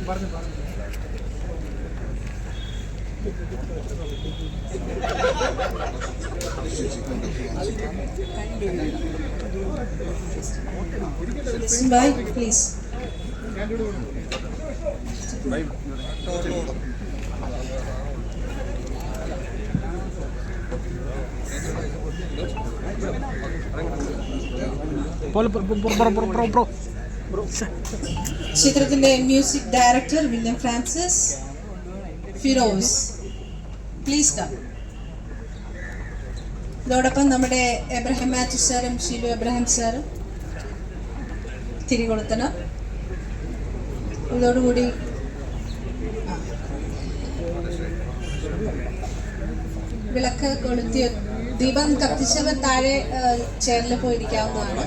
Bye, please. ചിത്രത്തിന്റെ music director William Francis Firoz, please come. ഇതോടൊപ്പം നമ്മുടെ എബ്രഹാം മാത്യു സാറും ഷീലു എബ്രഹാം സാറും തിരികൊളുത്തണം. ഇതോടുകൂടി വിളക്ക് കൊളുത്തി ദീപം കത്തിച്ചവർ താഴെ ചെയറിൽ പോയിരിക്കാവുന്നതാണ്.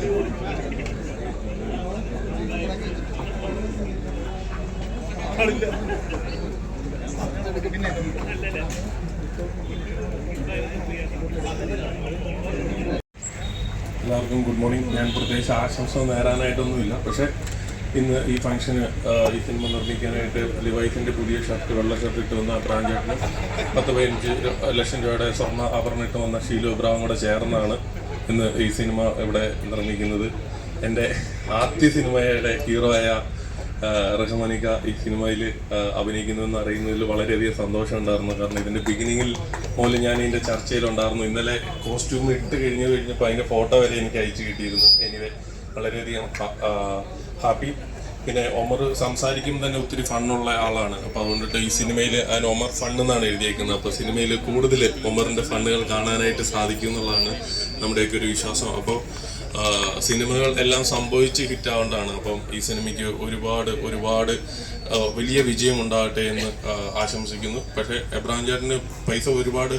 എല്ലാവർക്കും ഗുഡ് മോർണിംഗ്. ഞാൻ പ്രത്യേകിച്ച് ആശംസ നേരാനായിട്ടൊന്നുമില്ല. പക്ഷേ ഇന്ന് ഈ ഫംഗ്ഷന് ഈ സിനിമ നിർമ്മിക്കാനായിട്ട് ലിവൈസിൻ്റെ പുതിയ ഷർട്ട്, വെള്ള ഷർട്ട് ഇട്ട് വന്ന പ്രാഞ്ചേട്ടന് 10-15 ലക്ഷം രൂപയുടെ സ്വർണ്ണ ആഭരണം ഇട്ട് വന്ന ഷീലു എബ്രഹാം കൂടെ ചേർന്നാണ് ഇന്ന് ഈ സിനിമ ഇവിടെ നിർമ്മിക്കുന്നത്. എൻ്റെ ആദ്യ സിനിമയുടെ ഹീറോ ആയ റഹ്മാനിക്ക ഈ സിനിമയിൽ അഭിനയിക്കുന്നതെന്ന് അറിയുന്നതിൽ വളരെയധികം സന്തോഷമുണ്ടായിരുന്നു. കാരണം ഇതിൻ്റെ ബിഗിനിങ്ങിൽ മുതൽ ഞാൻ ഇതിൻ്റെ ചർച്ചയിലുണ്ടായിരുന്നു. ഇന്നലെ കോസ്റ്റ്യൂം ഇട്ട് കഴിഞ്ഞപ്പോൾ അതിൻ്റെ ഫോട്ടോ വരെ എനിക്ക് അയച്ചു കിട്ടിയിരുന്നു. എനിവേ വളരെയധികം ഹാപ്പി. പിന്നെ ഒമർ സംസാരിക്കുമ്പോൾ തന്നെ ഒത്തിരി ഫണ്ണുള്ള ആളാണ്. അപ്പോൾ അതുകൊണ്ടിട്ട് ഈ സിനിമയിൽ അതിന് ഒമർ ഫണ്ട് എന്നാണ് എഴുതിയേക്കുന്നത്. അപ്പോൾ സിനിമയിൽ കൂടുതൽ ഒമറിൻ്റെ ഫണ്ടുകൾ കാണാനായിട്ട് സാധിക്കും എന്നുള്ളതാണ് നമ്മുടെയൊക്കെ ഒരു വിശ്വാസം. അപ്പോൾ സിനിമകൾ എല്ലാം സംഭവിച്ച് ഹിറ്റാവേണ്ടതാണ്. അപ്പം ഈ സിനിമയ്ക്ക് ഒരുപാട് വലിയ വിജയം ഉണ്ടാകട്ടെ എന്ന് ആശംസിക്കുന്നു. പക്ഷേ എബ്രഹാം ചേട്ടന് പൈസ ഒരുപാട്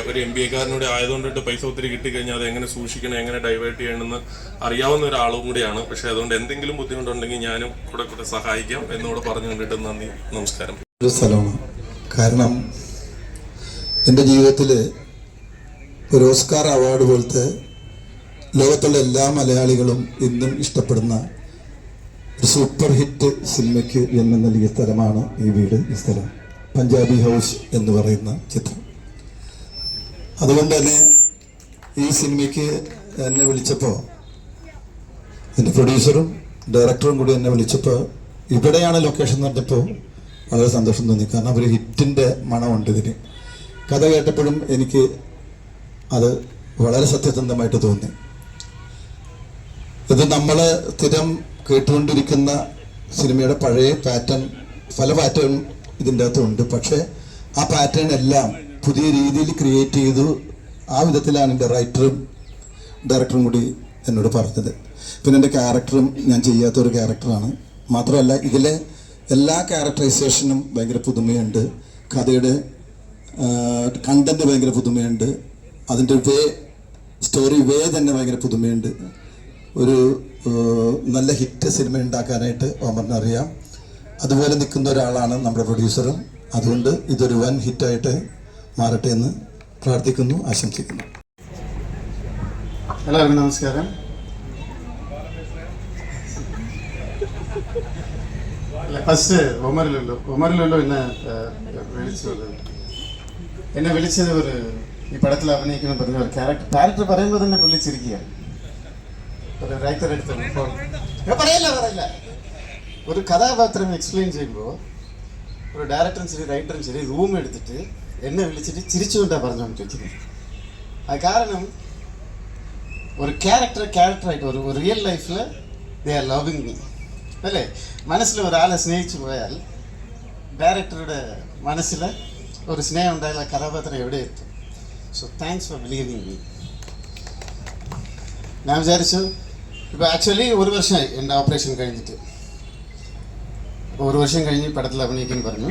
ഒരു MBA-കാരനൂടെ ആയതുകൊണ്ടിട്ട് പൈസ ഒത്തിരി കിട്ടിക്കഴിഞ്ഞാൽ അത് എങ്ങനെ സൂക്ഷിക്കണം, എങ്ങനെ ഡൈവേർട്ട് ചെയ്യണമെന്ന് അറിയാവുന്ന ഒരാളും കൂടിയാണ്. പക്ഷെ അതുകൊണ്ട് എന്തെങ്കിലും ബുദ്ധിമുട്ടുണ്ടെങ്കിൽ ഞാനും കൂടെ സഹായിക്കാം എന്നോട് പറഞ്ഞു കൊണ്ടിട്ട് നന്ദി, നമസ്കാരം. ഒരു സ്ഥലമാണ്. കാരണം എൻ്റെ ജീവിതത്തിൽ ഒരു ഓസ്കാർ അവാർഡ് പോലത്തെ ലോകത്തുള്ള എല്ലാ മലയാളികളും ഇന്നും ഇഷ്ടപ്പെടുന്ന ഒരു സൂപ്പർ ഹിറ്റ് സിനിമയ്ക്ക് ജന്മം നൽകിയ സ്ഥലമാണ് ഈ വീട്, ഈ സ്ഥലം പഞ്ചാബി ഹൗസ് എന്ന് പറയുന്ന ചിത്രം. അതുകൊണ്ട് തന്നെ ഈ സിനിമയ്ക്ക് എന്നെ വിളിച്ചപ്പോൾ, എൻ്റെ പ്രൊഡ്യൂസറും ഡയറക്ടറും കൂടി എന്നെ വിളിച്ചപ്പോൾ ഇവിടെയാണ് ലൊക്കേഷൻ എന്ന് പറഞ്ഞപ്പോൾ വളരെ സന്തോഷം തോന്നി. കാരണം ഒരു ഹിറ്റിൻ്റെ മണമുണ്ട് ഇതിന്. കഥ കേട്ടപ്പോഴും എനിക്ക് അത് വളരെ സത്യസന്ധമായിട്ട് തോന്നി. ഇത് നമ്മൾ സ്ഥിരം കേട്ടുകൊണ്ടിരിക്കുന്ന സിനിമയുടെ പഴയ പാറ്റേൺ, പല പാറ്റേൺ ഇതിൻ്റെ അകത്തുണ്ട്. പക്ഷേ ആ പാറ്റേൺ എല്ലാം പുതിയ രീതിയിൽ ക്രിയേറ്റ് ചെയ്തു. ആ വിധത്തിലാണ് എൻ്റെ റൈറ്ററും ഡയറക്ടറും കൂടി എന്നോട് പറഞ്ഞത്. പിന്നെ എൻ്റെ ക്യാരക്ടറും ഞാൻ ചെയ്യാത്തൊരു ക്യാരക്ടറാണ്. മാത്രമല്ല ഇതിലെ എല്ലാ ക്യാരക്ടറൈസേഷനും ഭയങ്കര പുതുമയുണ്ട്. കഥയുടെ കണ്ടന്റ് ഭയങ്കര പുതുമയുണ്ട്. അതിൻ്റെ സ്റ്റോറി തന്നെ ഭയങ്കര പുതുമയുണ്ട്. ഒരു നല്ല ഹിറ്റ് സിനിമ ഉണ്ടാക്കാനായിട്ട് ഒമറിന് അറിയാം. അതുപോലെ നിൽക്കുന്ന ഒരാളാണ് നമ്മുടെ പ്രൊഡ്യൂസറും. അതുകൊണ്ട് ഇതൊരു വൻ ഹിറ്റായിട്ട് മാറട്ടെ എന്ന് പ്രാർത്ഥിക്കുന്നു, ആശംസിക്കുന്നു. എല്ലാവർക്കും നമസ്കാരം. ഫസ്റ്റ് ഒമറിലുള്ളൂ എന്നെ വിളിച്ചത് ഒരു ഈ പടത്തിൽ അഭിനയിക്കണം പറഞ്ഞ ഒരു ക്യാരക്ടർ പറയുമ്പോൾ തന്നെ വിളിച്ചിരിക്കുകയാണ്. ഒരു റൈറ്റർ എടുത്ത് പറയില്ല ഒരു കഥാപാത്രം എക്സ്പ്ലെയിൻ ചെയ്യുമ്പോൾ ഒരു ഡയറക്ടറും ശരി റൈറ്ററും ശരി റൂം എടുത്തിട്ട് എന്നെ വിളിച്ചിട്ട് ചിരിച്ചുകൊണ്ടാണ് പറഞ്ഞുകൊണ്ടിരിക്കുന്നത്. അത് കാരണം ഒരു ക്യാരക്ടറായിട്ട് ഒരു റിയൽ ലൈഫിൽ ദേ ആർ ലവിങ് മീ അല്ലേ. മനസ്സിൽ ഒരാളെ സ്നേഹിച്ചു പോയാൽ ഡയറക്ടറുടെ മനസ്സിൽ ഒരു സ്നേഹം ഉണ്ടായാൽ ആ കഥാപാത്രം എവിടെ എത്തും. So thanks for believing me. ഞാൻ വിചാരിച്ചു ഇപ്പോൾ ആക്ച്വലി 1 വർഷമായി എൻ്റെ ഓപ്പറേഷൻ കഴിഞ്ഞിട്ട്. അപ്പോൾ 1 വർഷം കഴിഞ്ഞ് പടത്തിൽ അഭിനയിക്കാൻ പറഞ്ഞു.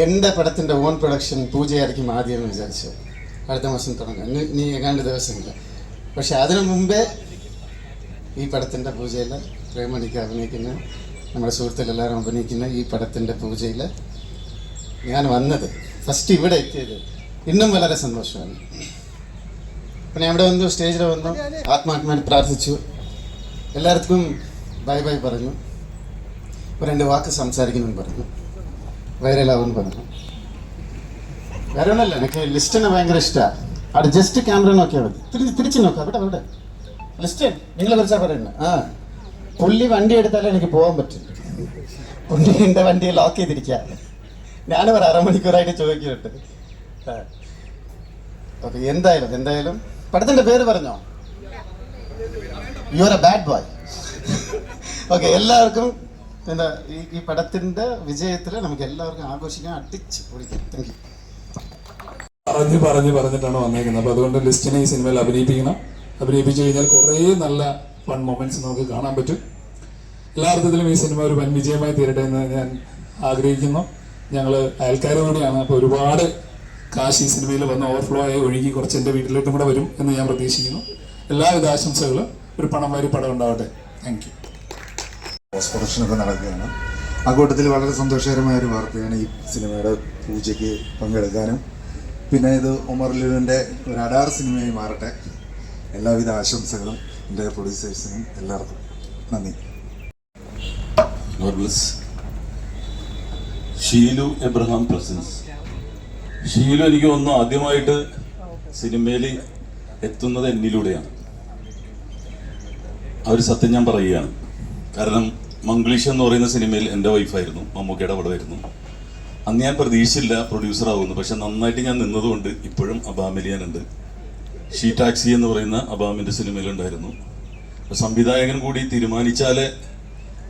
എൻ്റെ പടത്തിൻ്റെ ഓൺ പ്രൊഡക്ഷൻ പൂജയായിരിക്കും ആദ്യം വിചാരിച്ചു. അടുത്ത മാസം തുടങ്ങാം, നീ ഏതാണ്ട് ദിവസമില്ല. പക്ഷെ അതിനു മുമ്പേ ഈ പടത്തിൻ്റെ പൂജയിൽ പ്രേമണിക്ക് അഭിനയിക്കുന്ന നമ്മുടെ സുഹൃത്തുക്കളെല്ലാവരും അഭിനയിക്കുന്ന ഈ പടത്തിൻ്റെ പൂജയിൽ ഞാൻ വന്നത്, ഫസ്റ്റ് ഇവിടെ എത്തിയത് ഇന്നും വളരെ സന്തോഷമാണ്. അപ്പം ഞാൻ ഇവിടെ വന്നു, സ്റ്റേജിൽ വന്നു, ആത്മാത്മാവിൽ പ്രാർത്ഥിച്ചു, എല്ലാവർക്കും ബൈ ബൈ പറഞ്ഞു. 2 വാക്ക് സംസാരിക്കുമെന്ന് പറഞ്ഞു, വൈറലാവുമെന്ന് പറഞ്ഞു. വേറെ ഒന്നല്ല, എനിക്ക് ലിസ്റ്റിനെ ഭയങ്കര ഇഷ്ടമാണ്. അവിടെ ജസ്റ്റ് ക്യാമറ നോക്കിയാൽ മതി, തിരിച്ച് നോക്കാം. അവിടെ ലിസ്റ്റ് നിങ്ങളെ കുറിച്ചാണ് പറയുന്നത്. പുള്ളി വണ്ടി എടുത്താലേ എനിക്ക് പോകാൻ പറ്റില്ല. പുള്ളി എൻ്റെ വണ്ടിയെ ലോക്ക് ചെയ്തിരിക്കുക. ഞാനും ഒരു അരമണിക്കൂറായിട്ട് ചോദിക്കുന്നുണ്ട്. ഓക്കെ, എന്തായാലും പടത്തിൻ്റെ പേര് പറഞ്ഞോ? You are A bad boy. Okay, എല്ലാവർക്കും എന്താ ഈ പടത്തിൻ്റെ വിജയത്തിൽ നമുക്ക് എല്ലാവർക്കും ആഘോഷിക്കാൻ, അടിച്ച് പൊളിക്കാം. Thank you. പറഞ്ഞിട്ടാണ് വന്നേക്കുന്നത്. അപ്പോൾ അതുകൊണ്ട് ലിസ്റ്റിനെ ഈ സിനിമയിൽ അഭിനയിപ്പിച്ചു കഴിഞ്ഞാൽ കുറേ നല്ല ഫൺ മൊമെന്റ്സ് നമുക്ക് കാണാൻ പറ്റും. എല്ലാ അർത്ഥത്തിലും ഈ സിനിമ ഒരു വൻ വിജയമായി തീരട്ടെ എന്ന് ഞാൻ ആഗ്രഹിക്കുന്നു. ഞങ്ങൾ അയൽക്കാരും കൂടിയാണ്, അപ്പോൾ ഒരുപാട് കാശ് ഈ സിനിമയിൽ വന്ന് ഓവർഫ്ലോ ആയി ഒഴുകി കുറച്ച് എൻ്റെ വീട്ടിലോട്ടും കൂടെ വരും എന്ന് ഞാൻ പ്രതീക്ഷിക്കുന്നു. എല്ലാവിധ ആശംസകളും. ഒരു പണം വാരി പടം ഉണ്ടാവട്ടെ. Thank you. പോസ്റ്റ് പ്രൊഡക്ഷനൊക്കെ നടക്കുകയാണ്. ആ കൂട്ടത്തിൽ വളരെ സന്തോഷകരമായ ഒരു വാർത്തയാണ് ഈ സിനിമയുടെ പൂജയ്ക്ക് പങ്കെടുക്കാനും, പിന്നെ ഇത് ഉമർ ലുലുവിൻ്റെ ഒരു അഡാർ സിനിമയായി മാറട്ടെ. എല്ലാവിധ ആശംസകളും എൻ്റെ പ്രൊഡ്യൂസേഴ്സിനും എല്ലാവർക്കും നന്ദി. Sheelu Abraham presence. ഷീലു എനിക്ക് തോന്നുന്നു ആദ്യമായിട്ട് സിനിമയിൽ എത്തുന്നത് എന്നിലൂടെയാണ്. ആ ഒരു സത്യം ഞാൻ പറയുകയാണ്. കാരണം മംഗ്ലീഷ് എന്ന് പറയുന്ന സിനിമയിൽ എൻ്റെ വൈഫായിരുന്നു, മമ്മൂക്കയുടെ പടമായിരുന്നു. അന്ന് ഞാൻ പ്രതീക്ഷിച്ചില്ല പ്രൊഡ്യൂസർ ആവുന്നു. പക്ഷെ നന്നായിട്ട് ഞാൻ നിന്നതുകൊണ്ട് ഇപ്പോഴും അബാമിലിയാനുണ്ട്. ഷീ ടാക്സി എന്ന് പറയുന്ന അബാമിൻ്റെ സിനിമയിലുണ്ടായിരുന്നു. സംവിധായകൻ കൂടി തീരുമാനിച്ചാലേ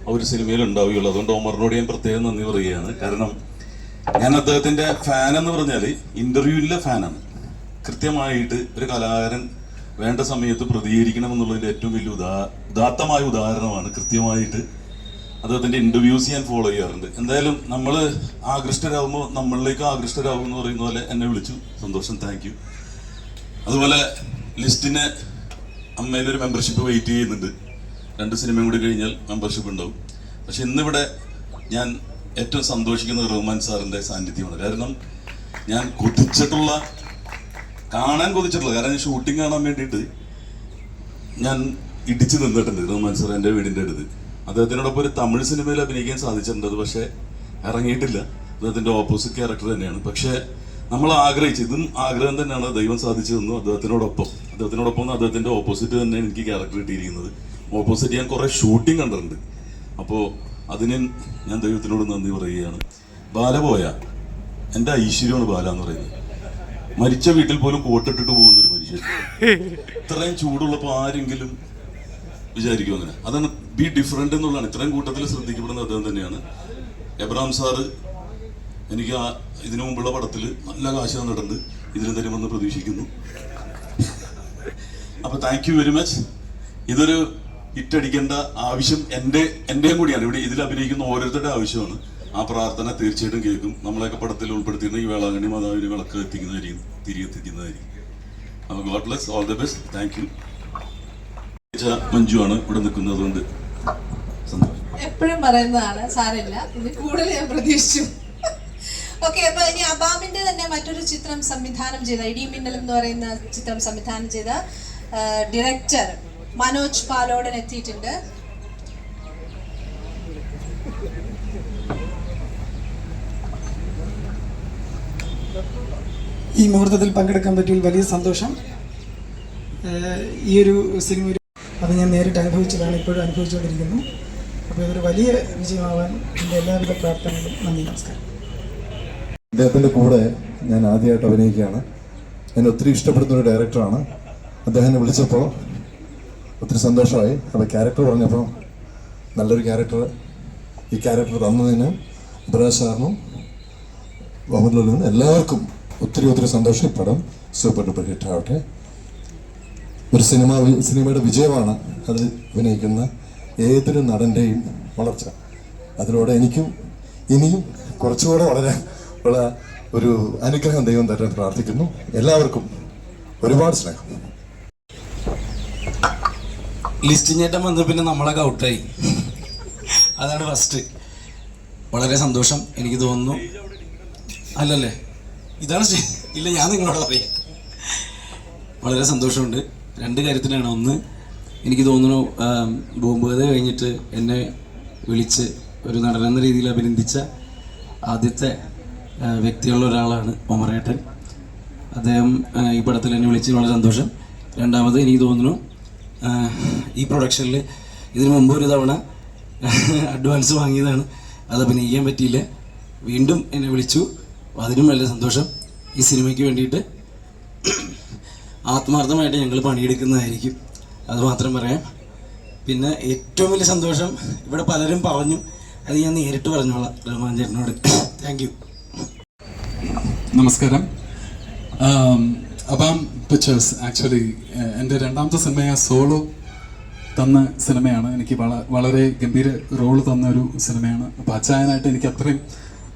ആ ഒരു സിനിമയിൽ ഉണ്ടാവുകയുള്ളൂ. അതുകൊണ്ട് ഒമറിനോട് ഞാൻ പ്രത്യേകം നന്ദി പറയുകയാണ്. കാരണം ഞാൻ അദ്ദേഹത്തിൻ്റെ ഫാൻ എന്ന് പറഞ്ഞാൽ ഇൻ്റർവ്യൂവിലെ ഫാനാണ്. കൃത്യമായിട്ട് ഒരു കലാകാരൻ വേണ്ട സമയത്ത് പ്രതികരിക്കണം എന്നുള്ളതിൻ്റെ ഏറ്റവും വലിയ ഉദാത്തമായ ഉദാഹരണമാണ്. കൃത്യമായിട്ട് അദ്ദേഹത്തിൻ്റെ ഇൻ്റർവ്യൂസ് ഞാൻ ഫോളോ ചെയ്യാറുണ്ട്. എന്തായാലും നമ്മൾ ആകൃഷ്ടരാകുമ്പോൾ നമ്മളിലേക്ക് ആകൃഷ്ടരാകും എന്ന് പറയുന്ന പോലെ എന്നെ വിളിച്ചു. സന്തോഷം, താങ്ക് യു. അതുപോലെ ലിസ്റ്റിന് അമ്മയിലൊരു മെമ്പർഷിപ്പ് വെയിറ്റ് ചെയ്യുന്നുണ്ട്. 2 സിനിമയും കൂടി കഴിഞ്ഞാൽ മെമ്പർഷിപ്പ് ഉണ്ടാവും. പക്ഷെ ഇന്നിവിടെ ഞാൻ ഏറ്റവും സന്തോഷിക്കുന്നത് റഹ്മാൻ സാറിൻ്റെ സാന്നിധ്യമാണ്. കാരണം ഞാൻ കാണാൻ കൊതിച്ചിട്ടുള്ള കാരണം ഷൂട്ടിംഗ് കാണാൻ വേണ്ടിയിട്ട് ഞാൻ ഇടിച്ചു നിന്നിട്ടുണ്ട് റഹ്മാൻ സാർ എൻ്റെ വീടിൻ്റെ അടുത്ത്. അദ്ദേഹത്തിനോടൊപ്പം ഒരു തമിഴ് സിനിമയിൽ അഭിനയിക്കാൻ സാധിച്ചിട്ടുണ്ട്. അത് പക്ഷേ ഇറങ്ങിയിട്ടില്ല. അദ്ദേഹത്തിൻ്റെ ഓപ്പോസിറ്റ് ക്യാരക്ടർ തന്നെയാണ്. പക്ഷേ നമ്മൾ ആഗ്രഹിച്ചു, ഇതും ആഗ്രഹം തന്നെയാണ്, ദൈവം സാധിച്ചു തന്നു. അദ്ദേഹത്തിനോടൊപ്പം അദ്ദേഹത്തിൻ്റെ ഓപ്പോസിറ്റ് തന്നെ എനിക്ക് ക്യാരക്ടർ കിട്ടിയിരിക്കുന്നത്. ഓപ്പോസിറ്റ് ഞാൻ കുറേ ഷൂട്ടിംഗ് കണ്ടിട്ടുണ്ട്. അപ്പോൾ അതിന് ഞാൻ ദൈവത്തിനോട് നന്ദി പറയുകയാണ്. ബാല പോയ എൻ്റെ ഐശ്വര്യമാണ് ബാല എന്ന് പറയുന്നത്. മരിച്ച വീട്ടിൽ പോലും കോട്ടിട്ടിട്ട് പോകുന്നൊരു മനുഷ്യൻ. ഇത്രയും ചൂടുള്ളപ്പോൾ ആരെങ്കിലും വിചാരിക്കും അങ്ങനെ? അതാണ് ബി ഡിഫറെൻ്റ് എന്നുള്ളതാണ്. ഇത്രയും കൂട്ടത്തിൽ ശ്രദ്ധിക്കപ്പെടുന്ന അദ്ദേഹം തന്നെയാണ്. എബ്രഹാം സാറ് എനിക്ക് ഇതിനു മുമ്പുള്ള പടത്തിൽ നല്ല കാശ് തന്നിട്ടുണ്ട്. ഇതിന് തരുമെന്ന് പ്രതീക്ഷിക്കുന്നു. അപ്പോൾ താങ്ക് യു വെരി മച്ച്. ഇതൊരു ഹിറ്റടിക്കേണ്ട ആവശ്യം എൻ്റെയും കൂടിയാണ്. ഇവിടെ ഇതിൽ അഭിനയിക്കുന്ന ഓരോരുത്തരുടെ ആവശ്യമാണ്. ആ പ്രാർത്ഥന തീർച്ചയായിട്ടും കേൾക്കും. നമ്മളെയൊക്കെ പടത്തിൽ ഉൾപ്പെടുത്തിയിരുന്ന ഈ വേളാങ്കണ്ണി മാതാവിന് വിളക്ക് എത്തിക്കുന്നതായിരിക്കും, തിരികെ എത്തിക്കുന്നതായിരിക്കും. അപ്പോൾ God bless, all the best, thank you. Manju ആണ് ഇവിടെ നിൽക്കുന്നത്. അതുകൊണ്ട് എപ്പോഴും പറയുന്നതാണ്, സാരമില്ല, ഇത് കൂടുതൽ ഞാൻ പ്രതീക്ഷിച്ചു. ഓക്കെ, അപ്പൊ ഇനി അബാമിന്റെ തന്നെ മറ്റൊരു ചിത്രം സംവിധാനം ചെയ്ത ഇടിമിന്നൽ എന്ന് പറയുന്ന ചിത്രം സംവിധാനം ചെയ്ത ഡയറക്ടർ മനോജ് പാലോടൻ എത്തിയിട്ടുണ്ട്. ഈ മുഹൂർത്തത്തിൽ പങ്കെടുക്കാൻ പറ്റിയതിൽ വലിയ സന്തോഷം. ഈ ഒരു സിനിമ അത് ഞാൻ നേരിട്ട് അനുഭവിച്ചതാണ്, ഇപ്പോഴും അനുഭവിച്ചുകൊണ്ടിരിക്കുന്നു. അപ്പോൾ ഇതൊരു വലിയ വിജയമാവാൻ എൻ്റെ എല്ലാവിധ പ്രാർത്ഥനകളും. നന്ദി, നമസ്കാരം. അദ്ദേഹത്തിൻ്റെ കൂടെ ഞാൻ ആദ്യമായിട്ട് അഭിനയിക്കുകയാണ്. ഞാൻ ഒത്തിരി ഇഷ്ടപ്പെടുന്ന ഒരു ഡയറക്ടറാണ്. അദ്ദേഹം വിളിച്ചപ്പോൾ ഒത്തിരി സന്തോഷമായി. അപ്പോൾ ക്യാരക്ടർ പറഞ്ഞപ്പോൾ നല്ലൊരു ക്യാരക്ടർ ഈ ക്യാരക്ടർ തന്നതിന് ഇബ്രാഹിം സാറിനും മുഹമ്മദ് ലുലുവിനും എല്ലാവർക്കും ഒത്തിരി സന്തോഷം. ഈ പടം സൂപ്പർ ഡൂപ്പർ ഹിറ്റ് ആവട്ടെ. ഒരു സിനിമയുടെ വിജയമാണ് അതിൽ അഭിനയിക്കുന്ന ഏതൊരു നടൻ്റെയും വളർച്ച. അതിലൂടെ എനിക്കും ഇനിയും കുറച്ചുകൂടെ വളരാൻ ഉള്ള ഒരു അനുഗ്രഹം ദൈവം തരാൻ പ്രാർത്ഥിക്കുന്നു. എല്ലാവർക്കും ഒരുപാട് സ്നേഹം. ലിസ്റ്റിഞ്ഞേറ്റം വന്ന പിന്നെ നമ്മളൊക്കെ ഔട്ടായി. അതാണ് ഫസ്റ്റ്. വളരെ സന്തോഷം. എനിക്ക് തോന്നുന്നു അല്ലല്ലേ, ഇതാണ് ഇല്ല, ഞാൻ നിങ്ങളോട് പറയാം. വളരെ സന്തോഷമുണ്ട്. 2 കാര്യത്തിനാണ്. ഒന്ന്, എനിക്ക് തോന്നുന്നു ബോംബ് കഥ കഴിഞ്ഞിട്ട് എന്നെ വിളിച്ച് ഒരു നടനെന്ന രീതിയിൽ അഭിനന്ദിച്ച ആദ്യത്തെ വ്യക്തിയുള്ള ഒരാളാണ് ഒമറേട്ടൻ. അദ്ദേഹം ഈ പടത്തിൽ എന്നെ വിളിച്ച് വളരെ സന്തോഷം. രണ്ടാമത് എനിക്ക് തോന്നുന്നു ഈ പ്രൊഡക്ഷനിൽ ഇതിനു മുമ്പ് ഒരു തവണ അഡ്വാൻസ് വാങ്ങിയതാണ്, അത് അഭിനയിക്കാൻ പറ്റിയില്ല. വീണ്ടും എന്നെ വിളിച്ചു, അതിനും വളരെ സന്തോഷം. ഈ സിനിമയ്ക്ക് വേണ്ടിയിട്ട് ആത്മാർത്ഥമായിട്ട് ഞങ്ങൾ പണിയെടുക്കുന്നതായിരിക്കും, അതുമാത്രം പറയാം. പിന്നെ ഏറ്റവും വലിയ സന്തോഷം ഇവിടെ പലരും പറഞ്ഞു, അത് ഞാൻ നേരിട്ട് പറഞ്ഞോളാം റഹ്മാൻ ചേട്ടനോട്. Thank you. നമസ്കാരം. അബാം പിക്ചേഴ്സ് ആക്ച്വലി എൻ്റെ രണ്ടാമത്തെ സിനിമ സോളോ തന്ന സിനിമയാണ്. എനിക്ക് വളരെ ഗംഭീര റോള് തന്ന ഒരു സിനിമയാണ്. അപ്പോൾ അച്ചായനായിട്ട് എനിക്ക് അത്രയും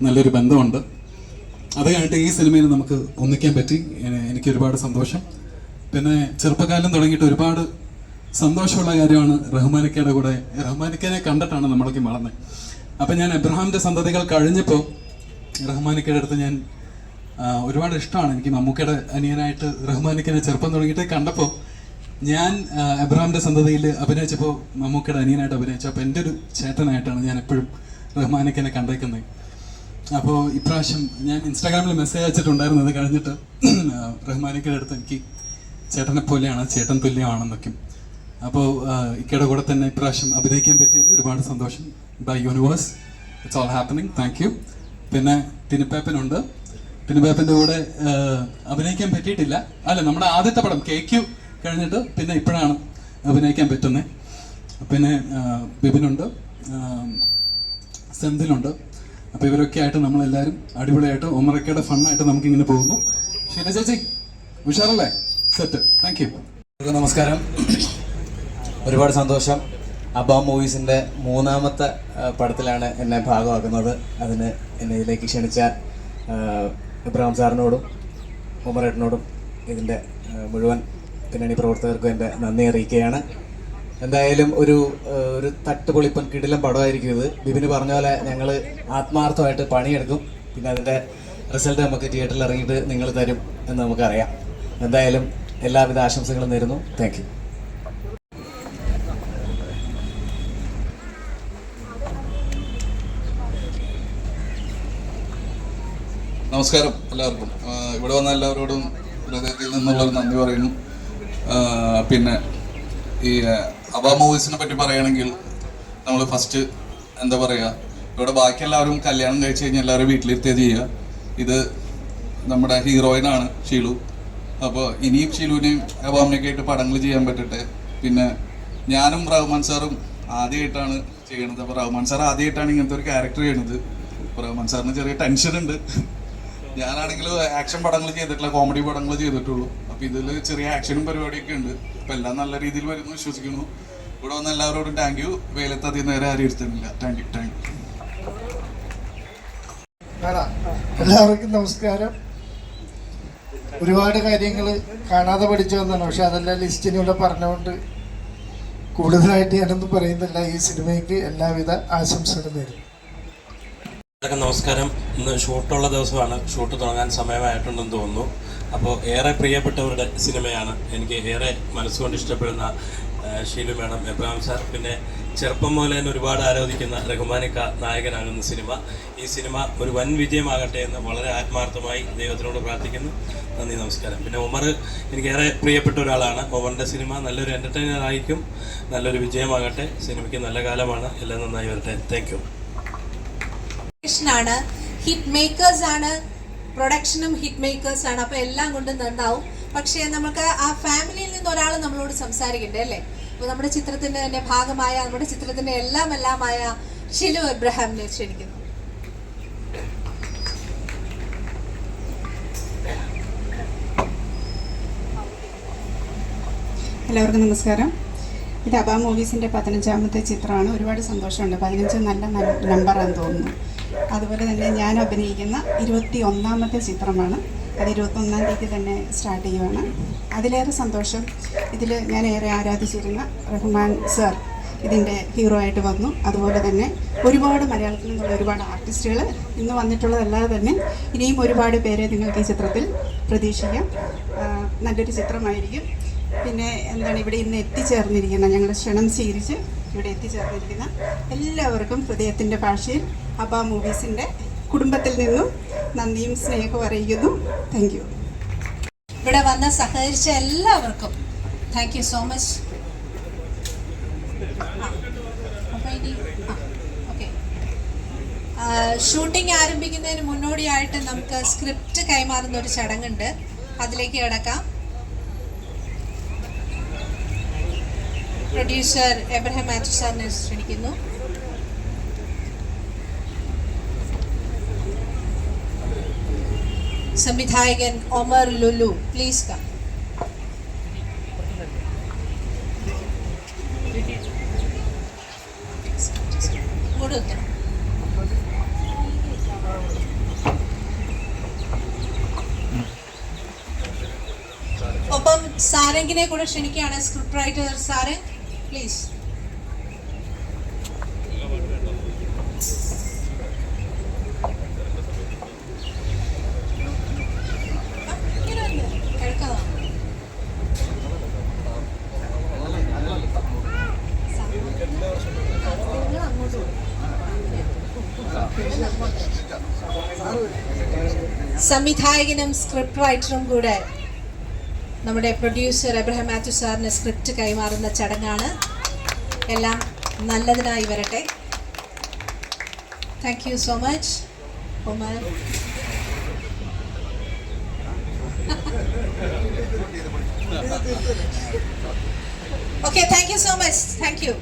നല്ലൊരു ബന്ധമുണ്ട്. അത് കഴിഞ്ഞിട്ട് ഈ സിനിമയിൽ നമുക്ക് ഒന്നിക്കാൻ പറ്റി, എനിക്ക് ഒരുപാട് സന്തോഷം. പിന്നെ ചെറുപ്പകാലം തുടങ്ങിയിട്ട് ഒരുപാട് സന്തോഷമുള്ള കാര്യമാണ് റഹ്മാനിക്കയുടെ കൂടെ. റഹ്മാനിക്കനെ കണ്ടിട്ടാണ് നമ്മളൊക്കെ വളർന്നത്. അപ്പം ഞാൻ എബ്രഹാമിൻ്റെ സന്തതികൾ കഴിഞ്ഞപ്പോൾ റഹ്മാനിക്കയുടെ അടുത്ത് ഞാൻ ഒരുപാട് ഇഷ്ടമാണ് എനിക്ക്. മമ്മൂക്കയുടെ അനിയനായിട്ട് റഹ്മാനിക്കനെ ചെറുപ്പം തുടങ്ങിയിട്ട് കണ്ടപ്പോൾ ഞാൻ എബ്രഹാമിൻ്റെ സന്തതിയിൽ അഭിനയിച്ചപ്പോൾ മമ്മൂക്കയുടെ അനിയനായിട്ട് അഭിനയിച്ചു. അപ്പോൾ എൻ്റെ ഒരു ചേട്ടനായിട്ടാണ് ഞാൻ എപ്പോഴും റഹ്മാനിക്കനെ കണ്ടേക്കുന്നത്. അപ്പോൾ ഇപ്രാവശ്യം ഞാൻ ഇൻസ്റ്റാഗ്രാമിൽ മെസ്സേജ് അയച്ചിട്ടുണ്ടായിരുന്നത് കഴിഞ്ഞിട്ട് റഹ്മാനിക്കയുടെ അടുത്ത് എനിക്ക് ചേട്ടനെ പോലെയാണ്, ചേട്ടൻ തുല്യമാണെന്നൊക്കെ. അപ്പോൾ ഇക്കയുടെ കൂടെ തന്നെ ഇപ്രാവശ്യം അഭിനയിക്കാൻ പറ്റിയത് ഒരുപാട് സന്തോഷം. By universe, it's all happening. Thank you. പിന്നെ ടിനിപ്പേപ്പനുണ്ട്. ടിനിപ്പേപ്പൻ്റെ കൂടെ അഭിനയിക്കാൻ പറ്റിയിട്ടില്ല. അല്ല, നമ്മുടെ ആദ്യത്തെ പടം KQ കഴിഞ്ഞിട്ട് പിന്നെ ഇപ്പോഴാണ് അഭിനയിക്കാൻ പറ്റുന്നത്. പിന്നെ ബിബിനുണ്ട്, സെന്തിലുണ്ട്. അപ്പോൾ ഇവരൊക്കെ ആയിട്ട് നമ്മളെല്ലാവരും അടിപൊളിയായിട്ട് ഒമറക്കയുടെ ഫണ്ണായിട്ട് നമുക്കിങ്ങനെ പോകുന്നു. ശരി ചേച്ചി, ഉഷാറല്ലേ? സെറ്റ്. Thank you. നമസ്കാരം. ഒരുപാട് സന്തോഷം. അബാം മൂവീസിൻ്റെ മൂന്നാമത്തെ പടത്തിലാണ് എന്നെ ഭാഗമാക്കുന്നത്. അതിന് എന്നെ ഇതിലേക്ക് ക്ഷണിച്ച ഇബ്രാഹിം സാറിനോടും ഉമറേട്ടനോടും ഇതിൻ്റെ മുഴുവൻ പിന്നണി പ്രവർത്തകർക്കും എൻ്റെ നന്ദി അറിയിക്കുകയാണ്. എന്തായാലും ഒരു തട്ടുപൊളിപ്പൻ കിടിലം പടമായിരിക്കും ഇത്. ബിബിന് പറഞ്ഞ പോലെ ഞങ്ങൾ ആത്മാർത്ഥമായിട്ട് പണിയെടുക്കും. പിന്നെ അതിൻ്റെ റിസൾട്ട് നമുക്ക് തിയേറ്ററിൽ ഇറങ്ങിയിട്ട് നിങ്ങൾ തരും എന്ന് നമുക്കറിയാം. എന്തായാലും എല്ലാവിധ ആശംസകളും നേരുന്നു. Thank you. നമസ്കാരം എല്ലാവർക്കും. ഇവിടെ വന്ന എല്ലാവരോടും ഹൃദയത്തിൽ നിന്നുള്ളൊരു നന്ദി പറയുന്നു. പിന്നെ ഈ അബാ മൂവീസിനെ പറ്റി പറയുകയാണെങ്കിൽ നമ്മൾ ഫസ്റ്റ് എന്താ പറയുക, ഇവിടെ ബാക്കി എല്ലാവരും കല്യാണം കഴിച്ച് കഴിഞ്ഞാൽ എല്ലാവരും വീട്ടിലിരുത്തിയത് ചെയ്യുക. ഇത് നമ്മുടെ ഹീറോയിനാണ് ഷീലു. അപ്പോൾ ഇനിയും ഷീലുവിനെയും അബാമിനെയൊക്കെ ആയിട്ട് പടങ്ങൾ ചെയ്യാൻ പറ്റട്ടെ. പിന്നെ ഞാനും റഹ്മാൻ സാറും ആദ്യമായിട്ടാണ് ചെയ്യണത്. അപ്പോൾ റഹ്മാൻ സാർ ആദ്യമായിട്ടാണ് ഇങ്ങനത്തെ ഒരു ക്യാരക്ടർ ചെയ്യണത്. അപ്പോൾ റഹ്മാൻ സാറിന് ചെറിയ ടെൻഷനുണ്ട്. ഞാനാണെങ്കിൽ ആക്ഷൻ പടങ്ങൾ ചെയ്തിട്ടില്ല, കോമഡി പടങ്ങൾ ചെയ്തിട്ടുള്ളൂ. അപ്പോൾ ഇതിൽ ചെറിയ ആക്ഷനും പരിപാടിയൊക്കെ ഉണ്ട്. അപ്പോൾ എല്ലാം നല്ല രീതിയിൽ വരുന്നു വിശ്വസിക്കുന്നു. ഇവിടെ വന്ന എല്ലാവരോടും താങ്ക് യു. വെയിലത്ത് അധികം നേരെ ആരും ഇരുത്തുന്നില്ല. Thank you. എല്ലാവർക്കും നമസ്കാരം. ഒരുപാട് കാര്യങ്ങൾ കാണാതെ പഠിച്ചു വന്നതാണ്. പക്ഷെ അതെല്ലാം ലിസ്റ്റിനൂടെ പറഞ്ഞുകൊണ്ട് കൂടുതലായിട്ട് ഞാനൊന്നും പറയുന്നില്ല. ഈ സിനിമയ്ക്ക് എല്ലാവിധ ആശംസകളും നേരും. നമസ്കാരം. ഇന്ന് ഷൂട്ടുള്ള ദിവസമാണ്. ഷൂട്ട് തുടങ്ങാൻ സമയമായിട്ടുണ്ടെന്ന് തോന്നുന്നു. അപ്പോൾ ഏറെ പ്രിയപ്പെട്ടവരുടെ സിനിമയാണ്. എനിക്ക് ഏറെ മനസ്സുകൊണ്ട് ഇഷ്ടപ്പെടുന്ന ഷീലു മേഡം, എബ്രഹാം സാർ, പിന്നെ ചെറുപ്പം മുതൽ തന്നെ ഒരുപാട് ആരാധിക്കുന്ന റഹ്മാനിക്ക നായകനാകുന്ന സിനിമ. ഈ സിനിമ ഒരു വൻ വിജയമാകട്ടെ എന്ന് വളരെ ആത്മാർത്ഥമായി ദൈവത്തിനോട് പ്രാർത്ഥിക്കുന്നു. നന്ദി, നമസ്കാരം. പിന്നെ ഉമർ എനിക്കേറെ പ്രിയപ്പെട്ട ഒരാളാണ്. ഉമറിൻ്റെ സിനിമ നല്ലൊരു എൻ്റർടൈനർ ആയിരിക്കും. നല്ലൊരു വിജയമാകട്ടെ. സിനിമയ്ക്ക് നല്ല കാലമാണ്. എല്ലാം നന്നായി വരട്ടെ. Thank you. ആണ്, ഹിറ്റ് മേക്കേഴ്സ് ആണ്, പ്രൊഡക്ഷനും ഹിറ്റ് മേക്കേഴ്സ് ആണ്. അപ്പോൾ എല്ലാം കൊണ്ടും നന്നാവും. പക്ഷേ നമുക്ക് ആ ഫാമിലിയിൽ നിന്ന് ഒരാൾ നമ്മളോട് സംസാരിക്കണ്ടേ അല്ലേ? അപ്പോൾ നമ്മുടെ ചിത്രത്തിൻ്റെ തന്നെ ഭാഗമായ, നമ്മുടെ ചിത്രത്തിൻ്റെ എല്ലാമായ ഷിലു എബ്രഹാമിനെ ക്ഷണിക്കുന്നു. എല്ലാവർക്കും നമസ്കാരം. ഇത് അബാ മൂവീസിൻ്റെ 15ാമത്തെ ചിത്രമാണ്. ഒരുപാട് സന്തോഷമുണ്ട്. 15 നല്ല നമ്പറാണെന്ന് തോന്നുന്നു. അതുപോലെ തന്നെ ഞാൻ അഭിനയിക്കുന്ന 21ാമത്തെ ചിത്രമാണ്. അത് 21-ാം തീയതി തന്നെ സ്റ്റാർട്ട് ചെയ്യുവാണ്. അതിലേറെ സന്തോഷം, ഇതിൽ ഞാൻ ഏറെ ആരാധിച്ചിരുന്ന റഹ്മാൻ സർ ഇതിൻ്റെ ഹീറോ ആയിട്ട് വന്നു. അതുപോലെ തന്നെ ഒരുപാട് മലയാളത്തിൽ നിന്നുള്ള ഒരുപാട് ആർട്ടിസ്റ്റുകൾ ഇന്ന് വന്നിട്ടുള്ളതല്ലാതെ തന്നെ ഇനിയും ഒരുപാട് പേരെ നിങ്ങൾക്ക് ഈ ചിത്രത്തിൽ പ്രതീക്ഷിക്കാം. നല്ലൊരു ചിത്രമായിരിക്കും. പിന്നെ എന്താണ്, ഇവിടെ ഇന്ന് എത്തിച്ചേർന്നിരിക്കുന്ന, ഞങ്ങളുടെ ക്ഷണം സ്വീകരിച്ച് ഇവിടെ എത്തിച്ചേർന്നിരിക്കുന്ന എല്ലാവർക്കും ഹൃദയത്തിൻ്റെ ഭാഷയിൽ അബ മൂവീസിൻ്റെ കുടുംബത്തിൽ നിന്നും നന്ദിയും സ്നേഹവും അറിയിക്കുന്നു. Thank you. ഇവിടെ വന്ന് സഹകരിച്ച എല്ലാവർക്കും താങ്ക് യു സോ മച്ച്. അപ്പോൾ ഇനി ഓക്കെ, ഷൂട്ടിംഗ് ആരംഭിക്കുന്നതിന് മുന്നോടിയായിട്ട് നമുക്ക് സ്ക്രിപ്റ്റ് കൈമാറുന്ന ഒരു ചടങ്ങുണ്ട്, അതിലേക്ക് കിടക്കാം. പ്രൊഡ്യൂസർ എബ്രഹാം മാത്യു സാറിനെ ക്ഷണിക്കുന്നു. സംവിധായകൻ ഒമർ ലുലു, പ്ലീസ് കം. ഇങ്ങോട്ട് എത്തണം. ഒപ്പം സാരംഗിനെ കൂടെ ക്ഷണിക്കുകയാണ്, സ്ക്രിപ്റ്റ് റൈറ്റർ സാരംഗ്, പ്ലീസ്. സംവിധായകനും സ്ക്രിപ്റ്റ് റൈറ്ററും കൂടെ നമ്മുടെ പ്രൊഡ്യൂസർ എബ്രഹാം മാത്യു സാറിന് സ്ക്രിപ്റ്റ് കൈമാറുന്ന ചടങ്ങാണ്. എല്ലാം നല്ലതിനായി വരട്ടെ. Thank you so much Omar. Okay, thank you so much. Thank you.